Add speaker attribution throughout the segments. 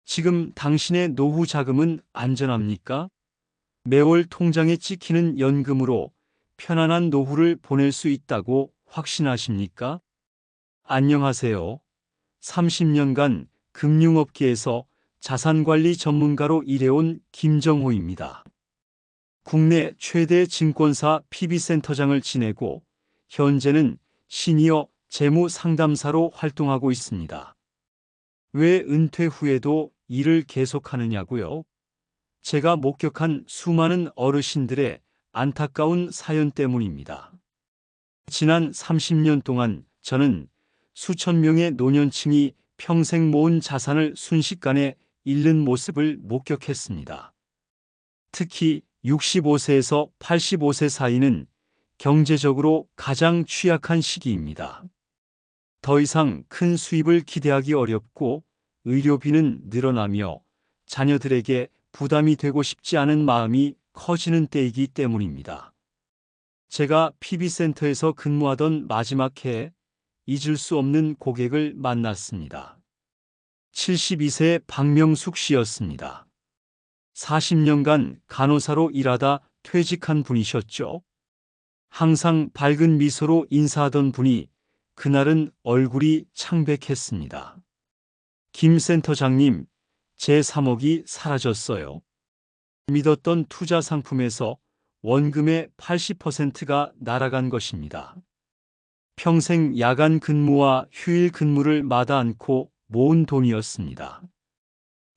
Speaker 1: 지금 당신의 노후 자금은 안전합니까? 매월 통장에 찍히는 연금으로 편안한 노후를 보낼 수 있다고 확신하십니까? 안녕하세요. 30년간 금융업계에서 자산관리 전문가로 일해온 김정호입니다. 국내 최대 증권사 PB센터장을 지내고 현재는 시니어 재무 상담사로 활동하고 있습니다. 왜 은퇴 후에도 일을 계속하느냐고요? 제가 목격한 수많은 어르신들의 안타까운 사연 때문입니다. 지난 30년 동안 저는 수천 명의 노년층이 평생 모은 자산을 순식간에 잃는 모습을 목격했습니다. 특히 65세에서 85세 사이는 경제적으로 가장 취약한 시기입니다. 더 이상 큰 수입을 기대하기 어렵고 의료비는 늘어나며 자녀들에게 부담이 되고 싶지 않은 마음이 커지는 때이기 때문입니다. 제가 PB센터에서 근무하던 마지막 해에 잊을 수 없는 고객을 만났습니다. 72세 박명숙 씨였습니다. 40년간 간호사로 일하다 퇴직한 분이셨죠. 항상 밝은 미소로 인사하던 분이 그날은 얼굴이 창백했습니다. 김 센터장님, 제 3억이 사라졌어요. 믿었던 투자 상품에서 원금의 80%가 날아간 것입니다. 평생 야간 근무와 휴일 근무를 마다 않고 모은 돈이었습니다.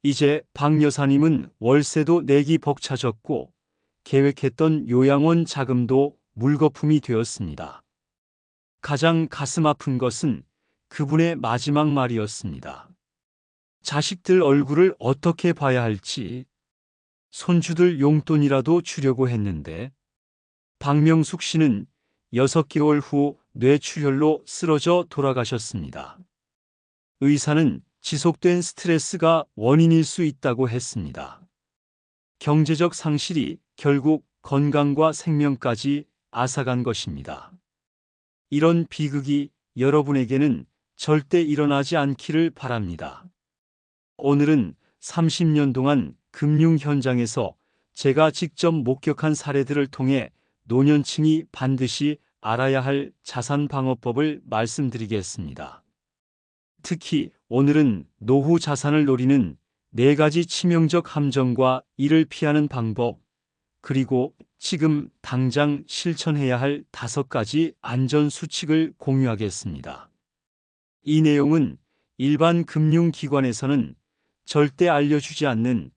Speaker 1: 이제 박 여사님은 월세도 내기 벅차졌고 계획했던 요양원 자금도 물거품이 되었습니다. 가장 가슴 아픈 것은 그분의 마지막 말이었습니다. 자식들 얼굴을 어떻게 봐야 할지, 손주들 용돈이라도 주려고 했는데, 박명숙 씨는 6개월 후 뇌출혈로 쓰러져 돌아가셨습니다. 의사는 지속된 스트레스가 원인일 수 있다고 했습니다. 경제적 상실이 결국 건강과 생명까지 앗아간 것입니다. 이런 비극이 여러분에게는 절대 일어나지 않기를 바랍니다. 오늘은 30년 동안 금융 현장에서 제가 직접 목격한 사례들을 통해 노년층이 반드시 알아야 할 자산 방어법을 말씀드리겠습니다. 특히 오늘은 노후 자산을 노리는 4가지 치명적 함정과 이를 피하는 방법, 그리고 지금 당장 실천해야 할 5가지 안전 수칙을 공유하겠습니다. 이 내용은 일반 금융기관에서는 절대 알려주지 않는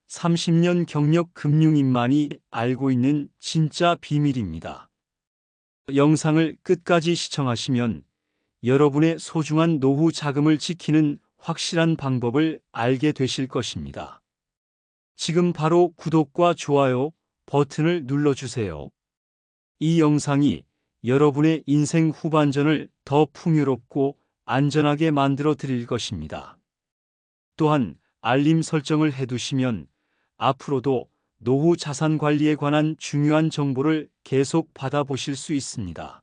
Speaker 1: 30년 경력 금융인만이 알고 있는 진짜 비밀입니다. 영상을 끝까지 시청하시면 여러분의 소중한 노후 자금을 지키는 확실한 방법을 알게 되실 것입니다. 지금 바로 구독과 좋아요 버튼을 눌러주세요. 이 영상이 여러분의 인생 후반전을 더 풍요롭고 안전하게 만들어 드릴 것입니다. 또한 알림 설정을 해두시면 앞으로도 노후 자산 관리에 관한 중요한 정보를 계속 받아보실 수 있습니다.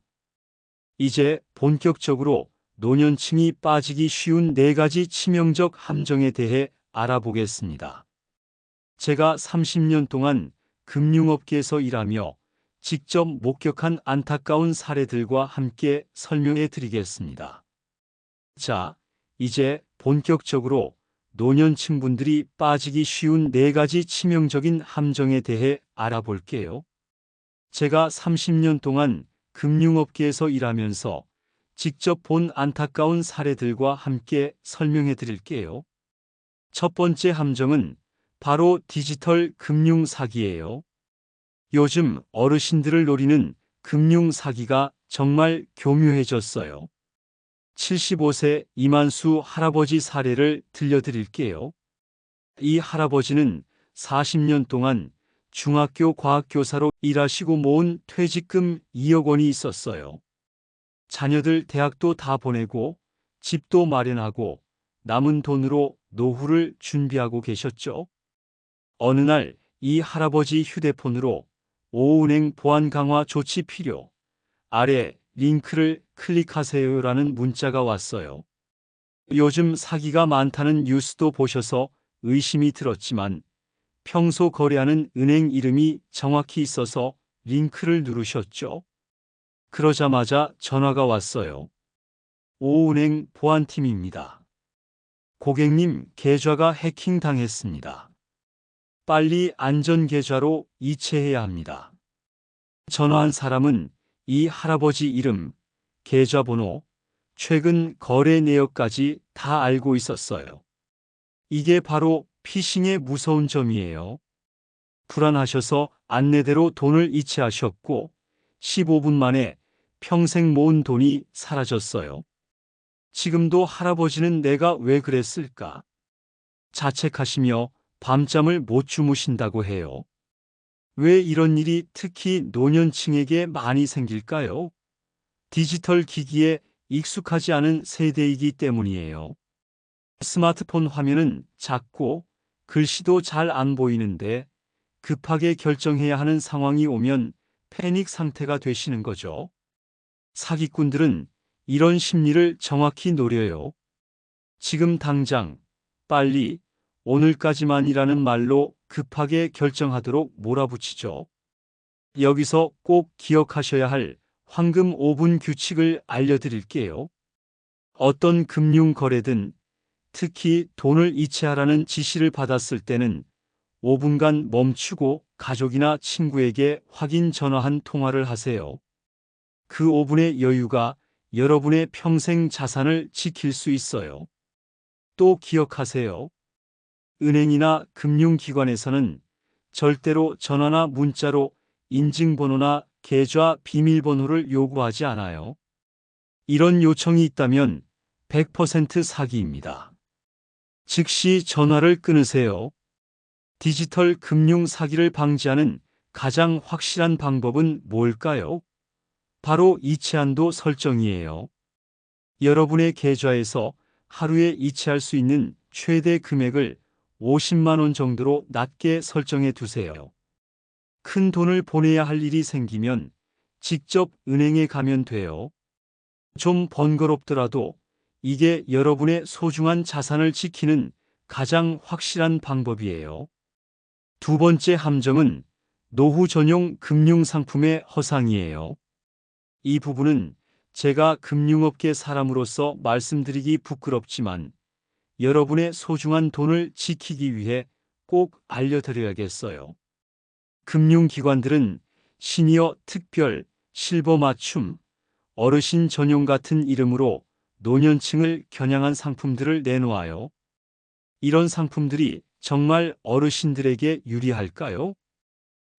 Speaker 1: 이제 본격적으로 노년층이 빠지기 쉬운 4가지 치명적 함정에 대해 알아보겠습니다. 제가 30년 동안 금융업계에서 일하며 직접 목격한 안타까운 사례들과 함께 설명해 드리겠습니다. 자, 이제 본격적으로 노년층 분들이 빠지기 쉬운 4가지 치명적인 함정에 대해 알아볼게요. 제가 30년 동안 금융업계에서 일하면서 직접 본 안타까운 사례들과 함께 설명해 드릴게요. 첫 번째 함정은 바로 디지털 금융 사기예요. 요즘 어르신들을 노리는 금융 사기가 정말 교묘해졌어요. 75세 이만수 할아버지 사례를 들려드릴게요. 이 할아버지는 40년 동안 중학교 과학교사로 일하시고 모은 퇴직금 2억 원이 있었어요. 자녀들 대학도 다 보내고 집도 마련하고 남은 돈으로 노후를 준비하고 계셨죠. 어느 날 이 할아버지 휴대폰으로 오은행 보안 강화 조치 필요, 아래 링크를 클릭하세요라는 문자가 왔어요. 요즘 사기가 많다는 뉴스도 보셔서 의심이 들었지만 평소 거래하는 은행 이름이 정확히 있어서 링크를 누르셨죠. 그러자마자 전화가 왔어요. 오은행 보안팀입니다. 고객님, 계좌가 해킹당했습니다. 빨리 안전계좌로 이체해야 합니다. 전화한 사람은 이 할아버지 이름, 계좌번호, 최근 거래 내역까지 다 알고 있었어요. 이게 바로 피싱의 무서운 점이에요. 불안하셔서 안내대로 돈을 이체하셨고 15분 만에 평생 모은 돈이 사라졌어요. 지금도 할아버지는 내가 왜 그랬을까? 자책하시며 밤잠을 못 주무신다고 해요. 왜 이런 일이 특히 노년층에게 많이 생길까요? 디지털 기기에 익숙하지 않은 세대이기 때문이에요. 스마트폰 화면은 작고 글씨도 잘 안 보이는데 급하게 결정해야 하는 상황이 오면 패닉 상태가 되시는 거죠. 사기꾼들은 이런 심리를 정확히 노려요. 지금 당장, 빨리, 오늘까지만이라는 말로 급하게 결정하도록 몰아붙이죠. 여기서 꼭 기억하셔야 할 황금 5분 규칙을 알려드릴게요. 어떤 금융 거래든 특히 돈을 이체하라는 지시를 받았을 때는 5분간 멈추고 가족이나 친구에게 확인 전화 한 통화를 하세요. 그 5분의 여유가 여러분의 평생 자산을 지킬 수 있어요. 또 기억하세요. 은행이나 금융기관에서는 절대로 전화나 문자로 인증번호나 계좌 비밀번호를 요구하지 않아요. 이런 요청이 있다면 100% 사기입니다. 즉시 전화를 끊으세요. 디지털 금융 사기를 방지하는 가장 확실한 방법은 뭘까요? 바로 이체한도 설정이에요. 여러분의 계좌에서 하루에 이체할 수 있는 최대 금액을 50만 원 정도로 낮게 설정해 두세요. 큰 돈을 보내야 할 일이 생기면 직접 은행에 가면 돼요. 좀 번거롭더라도 이게 여러분의 소중한 자산을 지키는 가장 확실한 방법이에요. 두 번째 함정은 노후 전용 금융상품의 허상이에요. 이 부분은 제가 금융업계 사람으로서 말씀드리기 부끄럽지만 여러분의 소중한 돈을 지키기 위해 꼭 알려드려야겠어요. 금융기관들은 시니어 특별, 실버 맞춤, 어르신 전용 같은 이름으로 노년층을 겨냥한 상품들을 내놓아요. 이런 상품들이 정말 어르신들에게 유리할까요?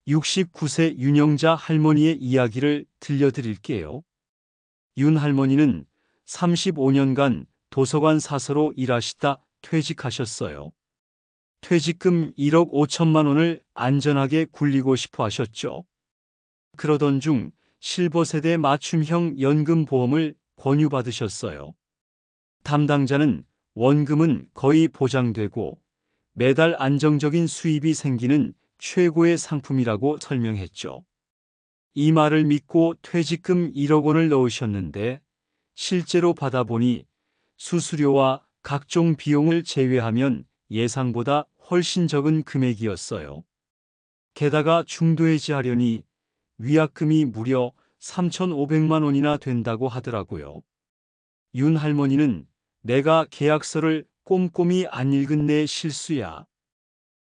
Speaker 1: 69세 윤영자 할머니의 이야기를 들려드릴게요. 윤 할머니는 35년간 도서관 사서로 일하시다 퇴직하셨어요. 퇴직금 1억 5천만 원을 안전하게 굴리고 싶어 하셨죠. 그러던 중 실버 세대 맞춤형 연금보험을 권유받으셨어요. 담당자는 원금은 거의 보장되고 매달 안정적인 수입이 생기는 최고의 상품이라고 설명했죠. 이 말을 믿고 퇴직금 1억 원을 넣으셨는데 실제로 받아보니 수수료와 각종 비용을 제외하면 예상보다 훨씬 적은 금액이었어요. 게다가 중도해지하려니 위약금이 무려 3,500만 원이나 된다고 하더라고요. 윤 할머니는 내가 계약서를 꼼꼼히 안 읽은 내 실수야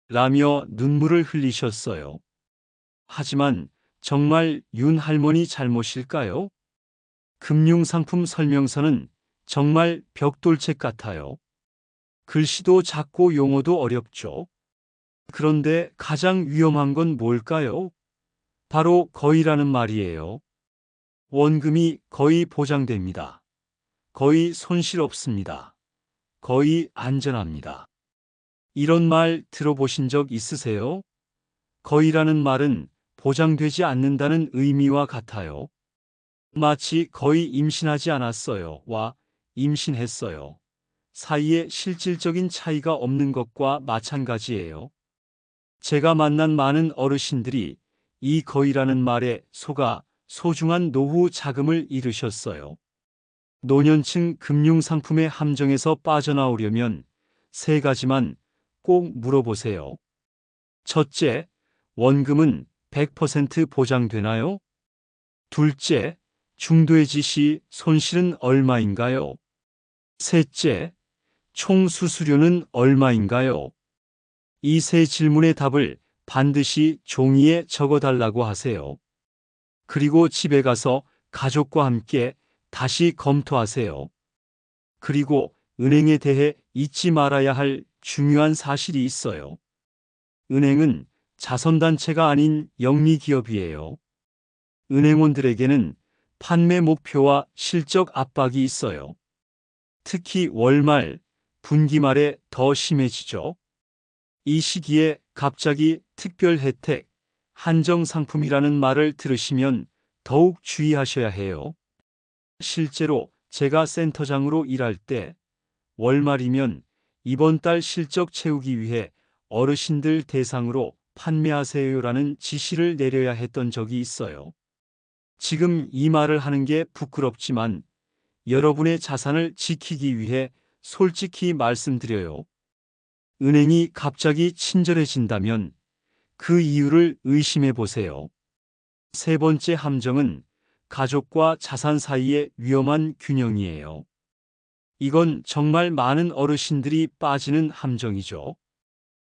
Speaker 1: 라며 눈물을 흘리셨어요. 하지만 정말 윤 할머니 잘못일까요? 금융상품 설명서는 정말 벽돌책 같아요. 글씨도 작고 용어도 어렵죠. 그런데 가장 위험한 건 뭘까요? 바로 거의라는 말이에요. 원금이 거의 보장됩니다. 거의 손실 없습니다. 거의 안전합니다. 이런 말 들어보신 적 있으세요? 거의라는 말은 보장되지 않는다는 의미와 같아요. 마치 거의 임신하지 않았어요 와 임신했어요 사이에 실질적인 차이가 없는 것과 마찬가지예요. 제가 만난 많은 어르신들이 이 거의라는 말에 속아 소중한 노후 자금을 잃으셨어요. 노년층 금융상품의 함정에서 빠져나오려면 세 가지만 꼭 물어보세요. 첫째, 원금은 100% 보장되나요? 둘째, 중도해지 시 손실은 얼마인가요? 셋째, 총 수수료는 얼마인가요? 이 세 질문의 답을 반드시 종이에 적어달라고 하세요. 그리고 집에 가서 가족과 함께 다시 검토하세요. 그리고 은행에 대해 잊지 말아야 할 중요한 사실이 있어요. 은행은 자선단체가 아닌 영리기업이에요. 은행원들에게는 판매 목표와 실적 압박이 있어요. 특히 월말, 분기말에 더 심해지죠. 이 시기에 갑자기 특별 혜택, 한정 상품이라는 말을 들으시면 더욱 주의하셔야 해요. 실제로 제가 센터장으로 일할 때 월말이면 이번 달 실적 채우기 위해 어르신들 대상으로 판매하세요라는 지시를 내려야 했던 적이 있어요. 지금 이 말을 하는 게 부끄럽지만 여러분의 자산을 지키기 위해 솔직히 말씀드려요. 은행이 갑자기 친절해진다면 그 이유를 의심해 보세요. 세 번째 함정은 가족과 자산 사이의 위험한 균형이에요. 이건 정말 많은 어르신들이 빠지는 함정이죠.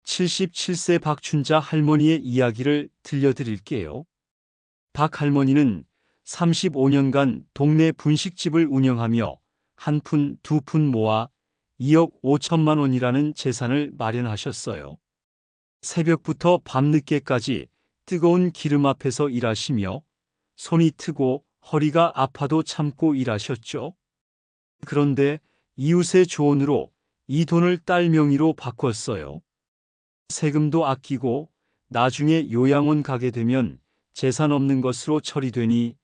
Speaker 1: 77세 박춘자 할머니의 이야기를 들려드릴게요. 박 할머니는 35년간 동네 분식집을 운영하며 한 푼, 두 푼 모아 2억 5천만 원이라는 재산을 마련하셨어요. 새벽부터 밤늦게까지 뜨거운 기름 앞에서 일하시며 손이 트고 허리가 아파도 참고 일하셨죠. 그런데 이웃의 조언으로 이 돈을 딸 명의로 바꿨어요. 세금도 아끼고 나중에 요양원 가게 되면 재산 없는 것으로 처리되니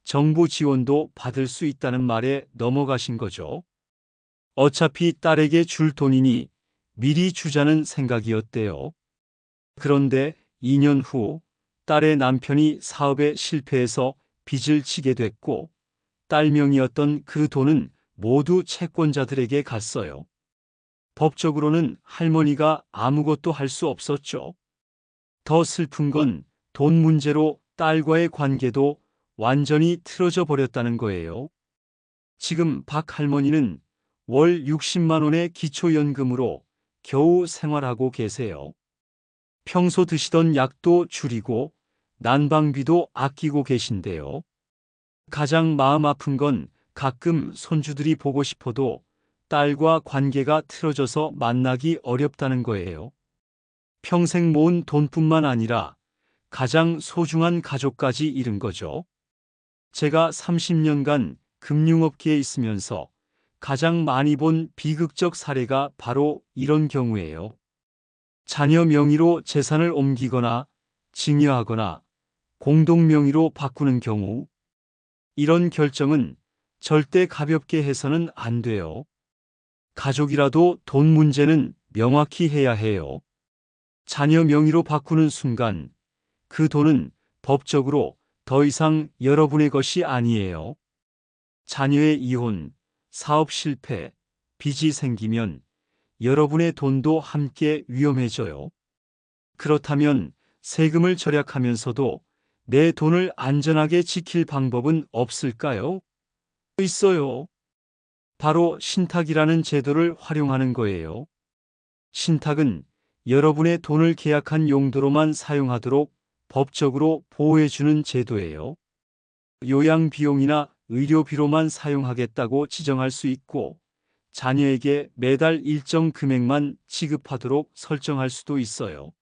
Speaker 1: 정부 지원도 받을 수 있다는 말에 넘어가신 거죠. 어차피 딸에게 줄 돈이니 미리 주자는 생각이었대요. 그런데 2년 후 딸의 남편이 사업에 실패해서 빚을 지게 됐고 딸 명의였던 그 돈은 모두 채권자들에게 갔어요. 법적으로는 할머니가 아무것도 할 수 없었죠. 더 슬픈 건 돈 문제로 딸과의 관계도 완전히 틀어져 버렸다는 거예요. 지금 박 할머니는 월 60만 원의 기초연금으로 겨우 생활하고 계세요. 평소 드시던 약도 줄이고 난방비도 아끼고 계신데요. 가장 마음 아픈 건 가끔 손주들이 보고 싶어도 딸과 관계가 틀어져서 만나기 어렵다는 거예요. 평생 모은 돈뿐만 아니라 가장 소중한 가족까지 잃은 거죠. 제가 30년간 금융업계에 있으면서 가장 많이 본 비극적 사례가 바로 이런 경우예요. 자녀 명의로 재산을 옮기거나 증여하거나 공동 명의로 바꾸는 경우, 이런 결정은 절대 가볍게 해서는 안 돼요. 가족이라도 돈 문제는 명확히 해야 해요. 자녀 명의로 바꾸는 순간 그 돈은 법적으로 더 이상 여러분의 것이 아니에요. 자녀의 이혼, 사업 실패, 빚이 생기면 여러분의 돈도 함께 위험해져요. 그렇다면 세금을 절약하면서도 내 돈을 안전하게 지킬 방법은 없을까요? 있어요. 바로 신탁이라는 제도를 활용하는 거예요. 신탁은 여러분의 돈을 계약한 용도로만 사용하도록 법적으로 보호해주는 제도예요. 요양비용이나 의료비로만 사용하겠다고 지정할 수 있고, 자녀에게 매달 일정 금액만 지급하도록 설정할 수도 있어요.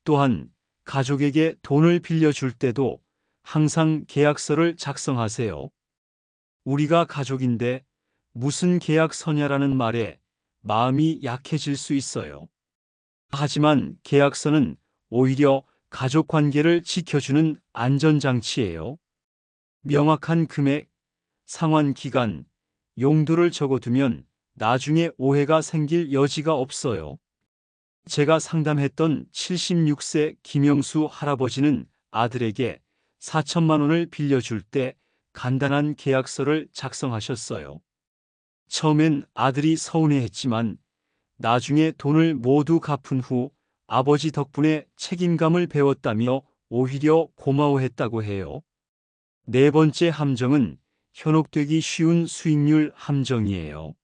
Speaker 1: 또한 가족에게 돈을 빌려줄 때도 항상 계약서를 작성하세요. 우리가 가족인데 무슨 계약서냐라는 말에 마음이 약해질 수 있어요. 하지만 계약서는 오히려 가족 관계를 지켜주는 안전장치예요. 명확한 금액, 상환 기간, 용도를 적어두면 나중에 오해가 생길 여지가 없어요. 제가 상담했던 76세 김영수 할아버지는 아들에게 4천만 원을 빌려줄 때 간단한 계약서를 작성하셨어요. 처음엔 아들이 서운해했지만 나중에 돈을 모두 갚은 후 아버지 덕분에 책임감을 배웠다며 오히려 고마워했다고 해요. 네 번째 함정은 현혹되기 쉬운 수익률 함정이에요.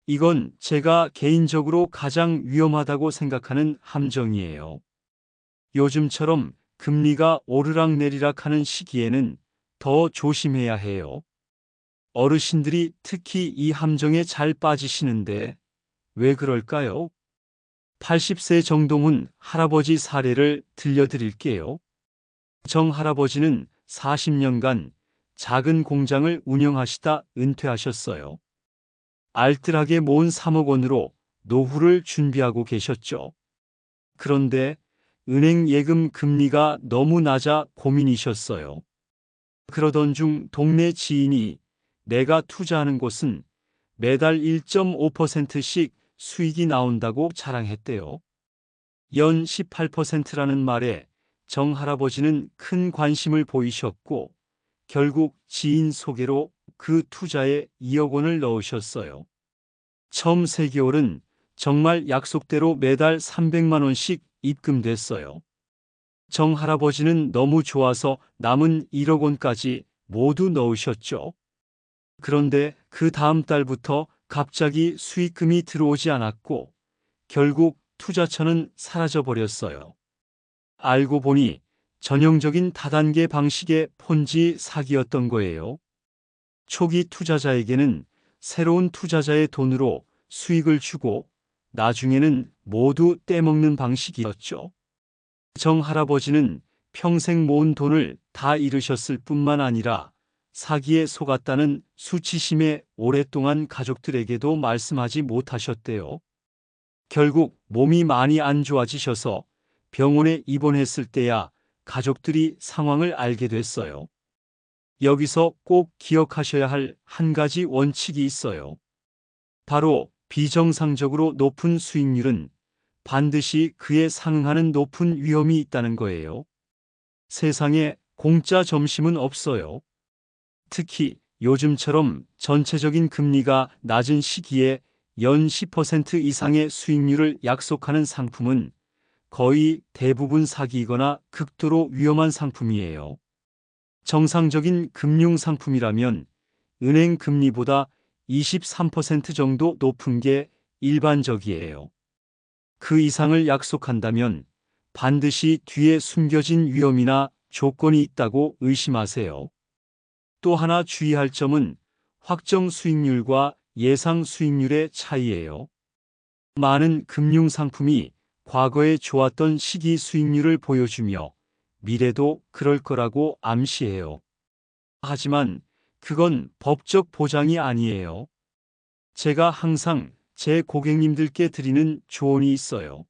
Speaker 1: 이건 제가 개인적으로 가장 위험하다고 생각하는 함정이에요. 요즘처럼 금리가 오르락내리락 하는 시기에는 더 조심해야 해요. 어르신들이 특히 이 함정에 잘 빠지시는데 왜 그럴까요? 80세 정동훈 할아버지 사례를 들려드릴게요. 정 할아버지는 40년간 작은 공장을 운영하시다 은퇴하셨어요. 알뜰하게 모은 3억 원으로 노후를 준비하고 계셨죠. 그런데 은행 예금 금리가 너무 낮아 고민이셨어요. 그러던 중 동네 지인이 내가 투자하는 곳은 매달 1.5%씩 수익이 나온다고 자랑했대요. 연 18%라는 말에 정 할아버지는 큰 관심을 보이셨고 결국 지인 소개로 그 투자에 2억 원을 넣으셨어요. 처음 3개월은 정말 약속대로 매달 300만 원씩 입금됐어요. 정 할아버지는 너무 좋아서 남은 1억 원까지 모두 넣으셨죠. 그런데 그 다음 달부터 갑자기 수익금이 들어오지 않았고 결국 투자처는 사라져 버렸어요. 알고 보니 전형적인 다단계 방식의 폰지 사기였던 거예요. 초기 투자자에게는 새로운 투자자의 돈으로 수익을 주고 나중에는 모두 떼먹는 방식이었죠. 정 할아버지는 평생 모은 돈을 다 잃으셨을 뿐만 아니라 사기에 속았다는 수치심에 오랫동안 가족들에게도 말씀하지 못하셨대요. 결국 몸이 많이 안 좋아지셔서 병원에 입원했을 때야 가족들이 상황을 알게 됐어요. 여기서 꼭 기억하셔야 할 한 가지 원칙이 있어요. 바로 비정상적으로 높은 수익률은 반드시 그에 상응하는 높은 위험이 있다는 거예요. 세상에 공짜 점심은 없어요. 특히 요즘처럼 전체적인 금리가 낮은 시기에 연 10% 이상의 수익률을 약속하는 상품은 거의 대부분 사기이거나 극도로 위험한 상품이에요. 정상적인 금융상품이라면 은행 금리보다 23% 정도 높은 게 일반적이에요. 그 이상을 약속한다면 반드시 뒤에 숨겨진 위험이나 조건이 있다고 의심하세요. 또 하나 주의할 점은 확정 수익률과 예상 수익률의 차이예요. 많은 금융상품이 과거에 좋았던 시기 수익률을 보여주며 미래도 그럴 거라고 암시해요. 하지만 그건 법적 보장이 아니에요. 제가 항상 제 고객님들께 드리는 조언이 있어요.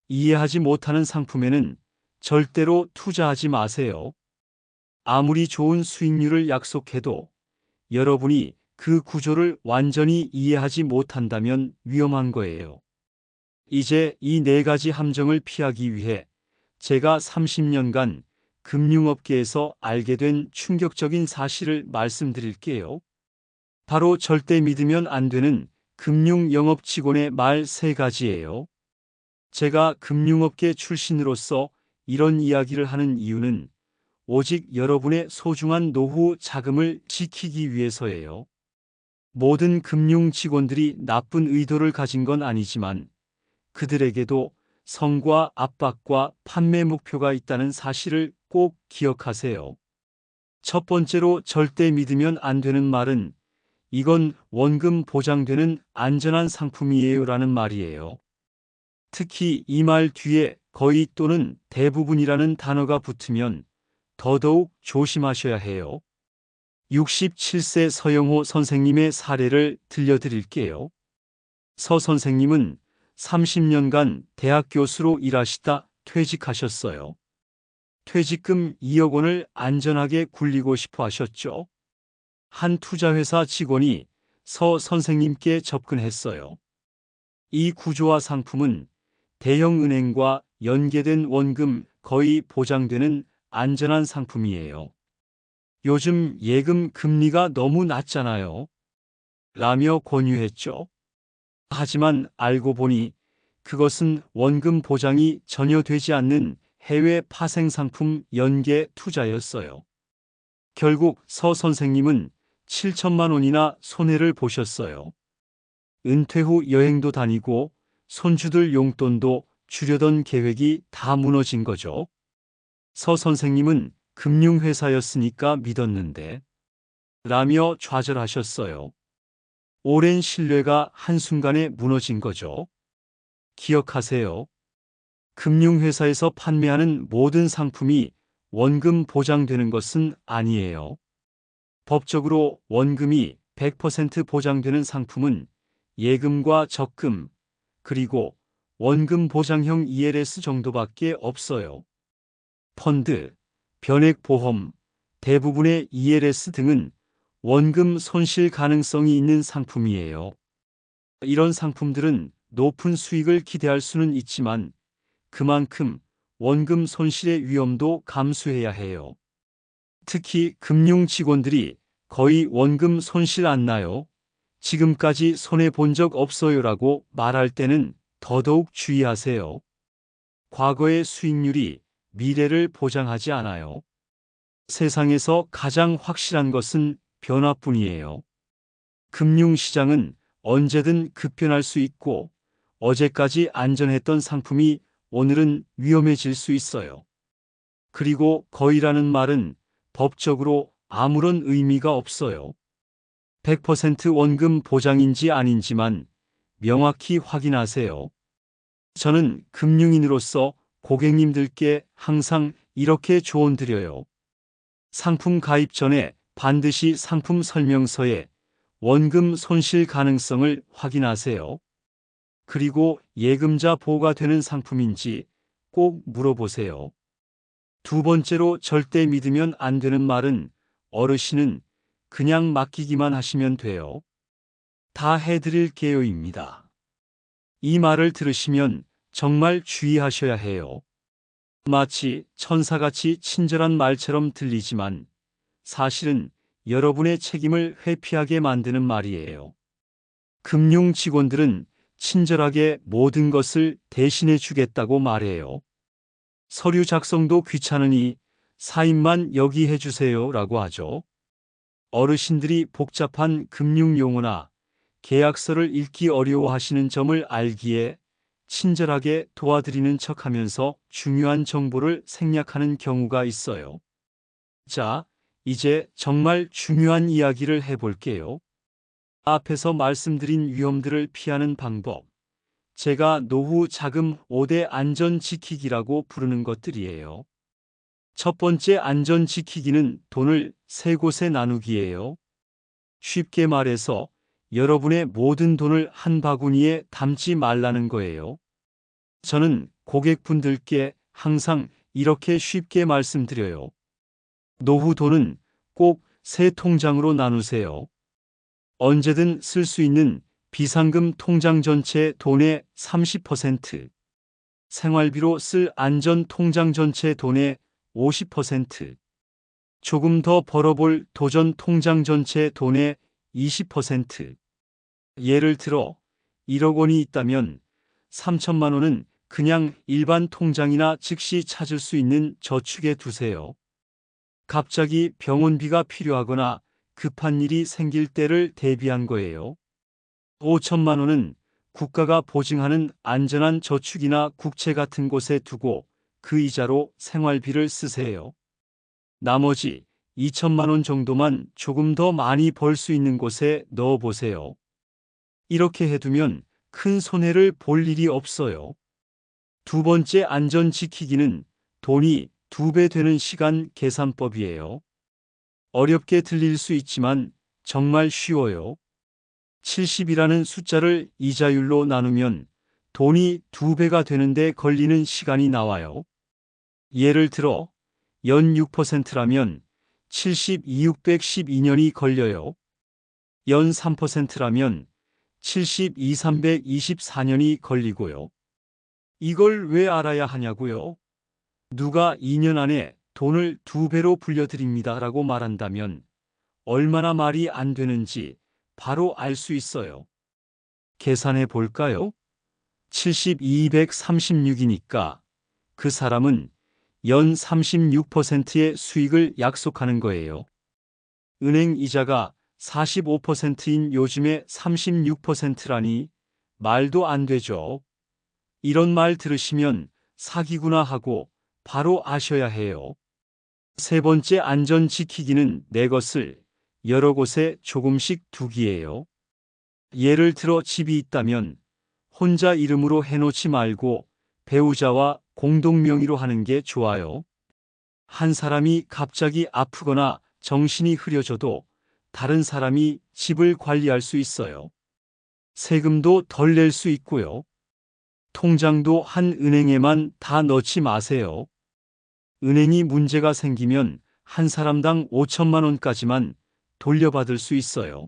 Speaker 1: 이해하지 못하는 상품에는 절대로 투자하지 마세요. 아무리 좋은 수익률을 약속해도 여러분이 그 구조를 완전히 이해하지 못한다면 위험한 거예요. 이제 이 네 가지 함정을 피하기 위해 제가 30년간 금융업계에서 알게 된 충격적인 사실을 말씀드릴게요. 바로 절대 믿으면 안 되는 금융 영업 직원의 말 3가지예요. 제가 금융업계 출신으로서 이런 이야기를 하는 이유는 오직 여러분의 소중한 노후 자금을 지키기 위해서예요. 모든 금융 직원들이 나쁜 의도를 가진 건 아니지만 그들에게도 성과 압박과 판매 목표가 있다는 사실을 꼭 기억하세요. 첫 번째로 절대 믿으면 안 되는 말은 이건 원금 보장되는 안전한 상품이에요라는 말이에요. 특히 이 말 뒤에 거의 또는 대부분이라는 단어가 붙으면 더더욱 조심하셔야 해요. 67세 서영호 선생님의 사례를 들려드릴게요. 서 선생님은 30년간 대학 교수로 일하시다 퇴직하셨어요. 퇴직금 2억 원을 안전하게 굴리고 싶어 하셨죠. 한 투자회사 직원이 서 선생님께 접근했어요. 이 구조화 상품은 대형 은행과 연계된 원금 거의 보장되는 안전한 상품이에요. 요즘 예금 금리가 너무 낮잖아요. 라며 권유했죠. 하지만 알고 보니 그것은 원금 보장이 전혀 되지 않는 해외 파생 상품 연계 투자였어요. 결국 서 선생님은 7천만 원이나 손해를 보셨어요. 은퇴 후 여행도 다니고 손주들 용돈도 주려던 계획이 다 무너진 거죠. 서 선생님은 금융회사였으니까 믿었는데 라며 좌절하셨어요. 오랜 신뢰가 한순간에 무너진 거죠. 기억하세요. 금융회사에서 판매하는 모든 상품이 원금 보장되는 것은 아니에요. 법적으로 원금이 100% 보장되는 상품은 예금과 적금, 그리고 원금 보장형 ELS 정도밖에 없어요. 펀드, 변액보험, 대부분의 ELS 등은 원금 손실 가능성이 있는 상품이에요. 이런 상품들은 높은 수익을 기대할 수는 있지만 그만큼 원금 손실의 위험도 감수해야 해요. 특히 금융 직원들이 거의 원금 손실 안 나요. 지금까지 손해 본 적 없어요라고 말할 때는 더더욱 주의하세요. 과거의 수익률이 미래를 보장하지 않아요. 세상에서 가장 확실한 것은 변화뿐이에요. 금융시장은 언제든 급변할 수 있고 어제까지 안전했던 상품이 오늘은 위험해질 수 있어요. 그리고 거의라는 말은 법적으로 아무런 의미가 없어요. 100% 원금 보장인지 아닌지만 명확히 확인하세요. 저는 금융인으로서 고객님들께 항상 이렇게 조언드려요. 상품 가입 전에 반드시 상품 설명서에 원금 손실 가능성을 확인하세요. 그리고 예금자 보호가 되는 상품인지 꼭 물어보세요. 두 번째로 절대 믿으면 안 되는 말은 어르신은 그냥 맡기기만 하시면 돼요. 다 해드릴게요입니다. 이 말을 들으시면 정말 주의하셔야 해요. 마치 천사같이 친절한 말처럼 들리지만 사실은 여러분의 책임을 회피하게 만드는 말이에요. 금융 직원들은 친절하게 모든 것을 대신해 주겠다고 말해요. 서류 작성도 귀찮으니 사인만 여기 해주세요 라고 하죠. 어르신들이 복잡한 금융 용어나 계약서를 읽기 어려워하시는 점을 알기에 친절하게 도와드리는 척하면서 중요한 정보를 생략하는 경우가 있어요. 자, 이제 정말 중요한 이야기를 해볼게요. 앞에서 말씀드린 위험들을 피하는 방법. 제가 노후 자금 5대 안전 지키기라고 부르는 것들이에요. 첫 번째 안전 지키기는 돈을 세 곳에 나누기예요. 쉽게 말해서 여러분의 모든 돈을 한 바구니에 담지 말라는 거예요. 저는 고객분들께 항상 이렇게 쉽게 말씀드려요. 노후 돈은 꼭 세 통장으로 나누세요. 언제든 쓸 수 있는 비상금 통장 전체 돈의 30%, 생활비로 쓸 안전 통장 전체 돈의 50%, 조금 더 벌어볼 도전 통장 전체 돈의 20%. 예를 들어 1억 원이 있다면 3천만 원은 그냥 일반 통장이나 즉시 찾을 수 있는 저축에 두세요. 갑자기 병원비가 필요하거나 급한 일이 생길 때를 대비한 거예요. 5천만 원은 국가가 보증하는 안전한 저축이나 국채 같은 곳에 두고 그 이자로 생활비를 쓰세요. 나머지 2천만 원 정도만 조금 더 많이 벌 수 있는 곳에 넣어보세요. 이렇게 해두면 큰 손해를 볼 일이 없어요. 두 번째 안전 지키기는 돈이 2배 되는 시간 계산법이에요. 어렵게 들릴 수 있지만 정말 쉬워요. 70이라는 숫자를 이자율로 나누면 돈이 2배가 되는데 걸리는 시간이 나와요. 예를 들어 연 6%라면 72,612년이 걸려요. 연 3%라면 72,324년이 걸리고요. 이걸 왜 알아야 하냐고요? 누가 2년 안에 돈을 2배로 불려드립니다 라고 말한다면 얼마나 말이 안 되는지 바로 알 수 있어요. 계산해 볼까요? 236이니까 그 사람은 연 36%의 수익을 약속하는 거예요. 은행 이자가 45%인 요즘에 36%라니 말도 안 되죠. 이런 말 들으시면 사기구나 하고 바로 아셔야 해요. 세 번째 안전 지키기는 내 것을 여러 곳에 조금씩 두기예요. 예를 들어 집이 있다면 혼자 이름으로 해놓지 말고 배우자와 공동 명의로 하는 게 좋아요. 한 사람이 갑자기 아프거나 정신이 흐려져도 다른 사람이 집을 관리할 수 있어요. 세금도 덜 낼 수 있고요. 통장도 한 은행에만 다 넣지 마세요. 은행이 문제가 생기면 한 사람당 5천만 원까지만 돌려받을 수 있어요.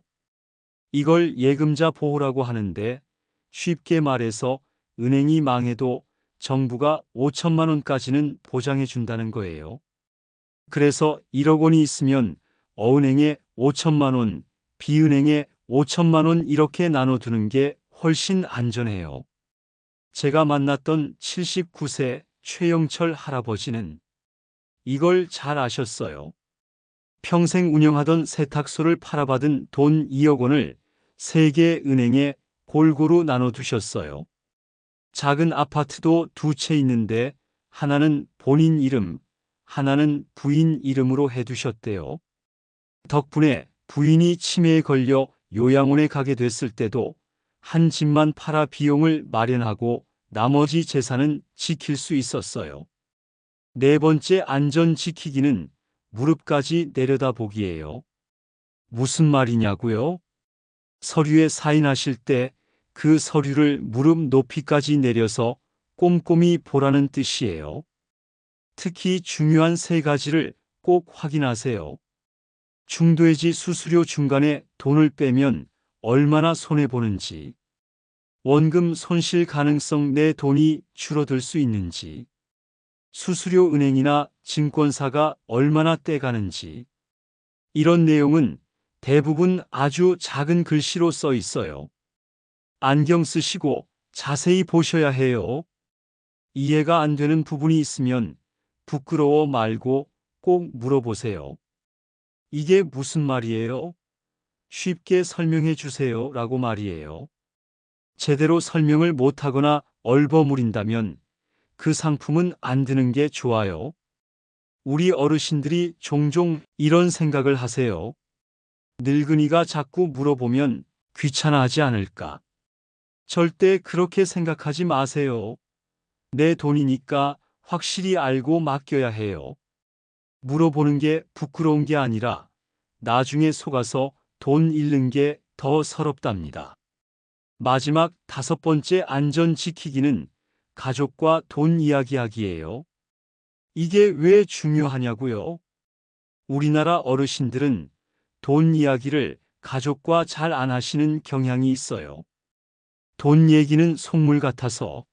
Speaker 1: 이걸 예금자 보호라고 하는데 쉽게 말해서 은행이 망해도 정부가 5천만 원까지는 보장해 준다는 거예요. 그래서 1억 원이 있으면 어은행에 5천만 원, 비은행에 5천만 원 이렇게 나눠두는 게 훨씬 안전해요. 제가 만났던 79세 최영철 할아버지는 이걸 잘 아셨어요. 평생 운영하던 세탁소를 팔아받은 돈 2억 원을 3개 은행에 골고루 나눠두셨어요. 작은 아파트도 2채 있는데 하나는 본인 이름, 하나는 부인 이름으로 해두셨대요. 덕분에 부인이 치매에 걸려 요양원에 가게 됐을 때도 한 집만 팔아 비용을 마련하고 나머지 재산은 지킬 수 있었어요. 네 번째 안전 지키기는 무릎까지 내려다보기예요. 무슨 말이냐고요? 서류에 사인하실 때 그 서류를 무릎 높이까지 내려서 꼼꼼히 보라는 뜻이에요. 특히 중요한 3가지를 꼭 확인하세요. 중도해지 수수료 중간에 돈을 빼면 얼마나 손해보는지, 원금 손실 가능성 내 돈이 줄어들 수 있는지, 수수료 은행이나 증권사가 얼마나 떼가는지, 이런 내용은 대부분 아주 작은 글씨로 써 있어요. 안경 쓰시고 자세히 보셔야 해요. 이해가 안 되는 부분이 있으면 부끄러워 말고 꼭 물어보세요. 이게 무슨 말이에요? 쉽게 설명해 주세요. 라고 말이에요. 제대로 설명을 못하거나 얼버무린다면 그 상품은 안 드는 게 좋아요. 우리 어르신들이 종종 이런 생각을 하세요. 늙은이가 자꾸 물어보면 귀찮아하지 않을까? 절대 그렇게 생각하지 마세요. 내 돈이니까 확실히 알고 맡겨야 해요. 물어보는 게 부끄러운 게 아니라 나중에 속아서 돈 잃는 게 더 서럽답니다. 마지막 5번째 안전 지키기는 가족과 돈 이야기하기예요. 이게 왜 중요하냐고요? 우리나라 어르신들은 돈 이야기를 가족과 잘 안 하시는 경향이 있어요. 돈 얘기는 속물 같아서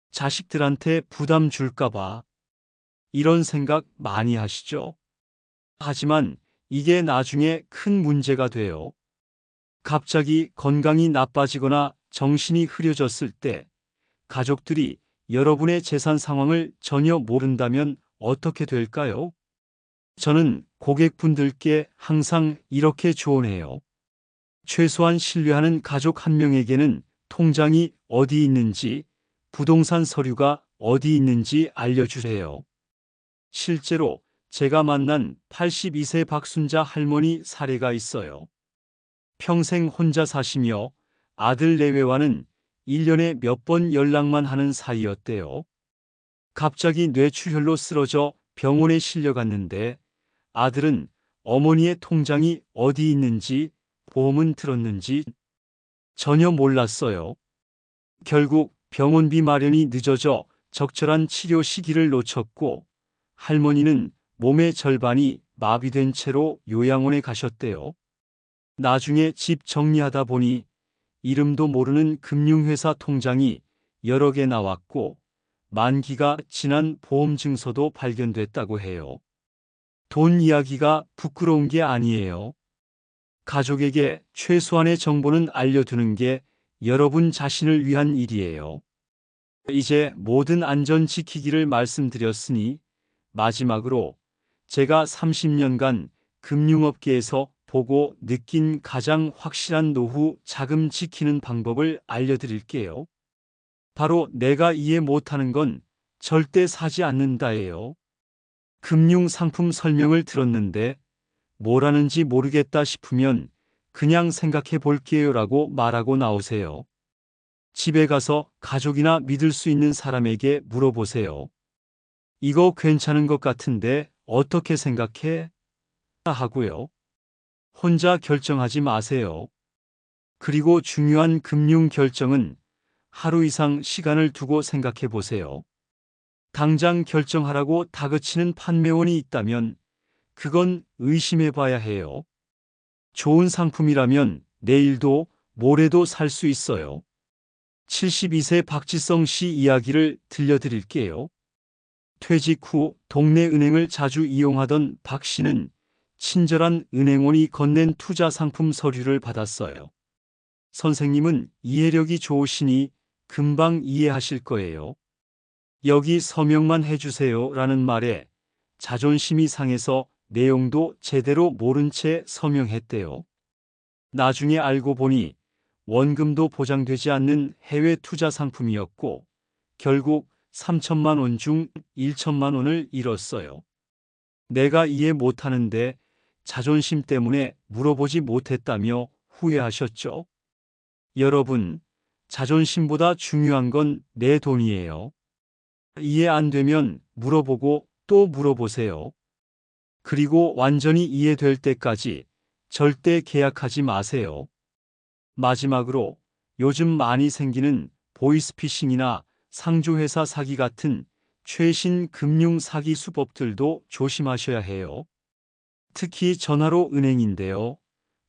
Speaker 1: 자식들한테 부담 줄까봐 이런 생각 많이 하시죠? 하지만 이게 나중에 큰 문제가 돼요. 갑자기 건강이 나빠지거나 정신이 흐려졌을 때 가족들이 여러분의 재산 상황을 전혀 모른다면 어떻게 될까요? 저는 고객분들께 항상 이렇게 조언해요. 최소한 신뢰하는 가족 한 명에게는 통장이 어디 있는지, 부동산 서류가 어디 있는지 알려주세요. 실제로 제가 만난 82세 박순자 할머니 사례가 있어요. 평생 혼자 사시며 아들 내외와는 1년에 몇 번 연락만 하는 사이였대요. 갑자기 뇌출혈로 쓰러져 병원에 실려갔는데 아들은 어머니의 통장이 어디 있는지 보험은 들었는지 전혀 몰랐어요. 결국 병원비 마련이 늦어져 적절한 치료 시기를 놓쳤고 할머니는 몸의 절반이 마비된 채로 요양원에 가셨대요. 나중에 집 정리하다 보니 이름도 모르는 금융회사 통장이 여러 개 나왔고 만기가 지난 보험 증서도 발견됐다고 해요. 돈 이야기가 부끄러운 게 아니에요. 가족에게 최소한의 정보는 알려두는 게 여러분 자신을 위한 일이에요. 이제 모든 안전 지키기를 말씀드렸으니 마지막으로 제가 30년간 금융업계에서 보고 느낀 가장 확실한 노후 자금 지키는 방법을 알려드릴게요. 바로 내가 이해 못하는 건 절대 사지 않는다예요. 금융상품 설명을 들었는데 뭘 하는지 모르겠다 싶으면 그냥 생각해 볼게요라고 말하고 나오세요. 집에 가서 가족이나 믿을 수 있는 사람에게 물어보세요. 이거 괜찮은 것 같은데 어떻게 생각해? 하고요. 혼자 결정하지 마세요. 그리고 중요한 금융 결정은 하루 이상 시간을 두고 생각해 보세요. 당장 결정하라고 다그치는 판매원이 있다면 그건 의심해 봐야 해요. 좋은 상품이라면 내일도 모레도 살 수 있어요. 72세 박지성 씨 이야기를 들려드릴게요. 퇴직 후 동네 은행을 자주 이용하던 박 씨는 친절한 은행원이 건넨 투자 상품 서류를 받았어요. 선생님은 이해력이 좋으시니 금방 이해하실 거예요. 여기 서명만 해주세요 라는 말에 자존심이 상해서 내용도 제대로 모른 채 서명했대요. 나중에 알고 보니 원금도 보장되지 않는 해외 투자 상품이었고 결국 3천만 원 중 1천만 원을 잃었어요. 내가 이해 못하는데 자존심 때문에 물어보지 못했다며 후회하셨죠? 여러분, 자존심보다 중요한 건 내 돈이에요. 이해 안 되면 물어보고 또 물어보세요. 그리고 완전히 이해될 때까지 절대 계약하지 마세요. 마지막으로 요즘 많이 생기는 보이스피싱이나 상조회사 사기 같은 최신 금융 사기 수법들도 조심하셔야 해요. 특히 전화로 은행인데요,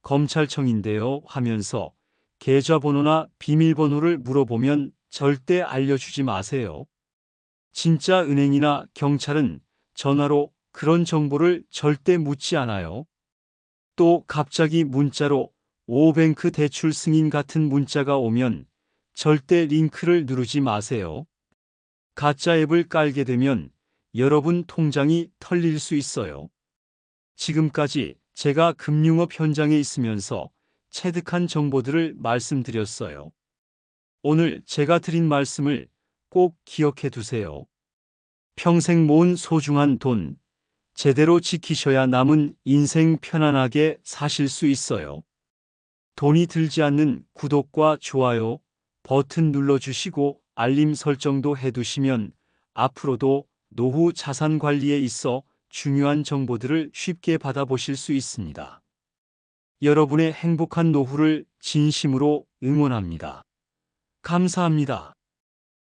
Speaker 1: 검찰청인데요 하면서 계좌번호나 비밀번호를 물어보면 절대 알려주지 마세요. 진짜 은행이나 경찰은 전화로 그런 정보를 절대 묻지 않아요. 또 갑자기 문자로 오뱅크 대출 승인 같은 문자가 오면 절대 링크를 누르지 마세요. 가짜 앱을 깔게 되면 여러분 통장이 털릴 수 있어요. 지금까지 제가 금융업 현장에 있으면서 체득한 정보들을 말씀드렸어요. 오늘 제가 드린 말씀을 꼭 기억해 두세요. 평생 모은 소중한 돈, 제대로 지키셔야 남은 인생 편안하게 사실 수 있어요. 돈이 들지 않는 구독과 좋아요 버튼 눌러주시고 알림 설정도 해두시면 앞으로도 노후 자산 관리에 있어 중요한 정보들을 쉽게 받아보실 수 있습니다. 여러분의 행복한 노후를 진심으로 응원합니다. 감사합니다.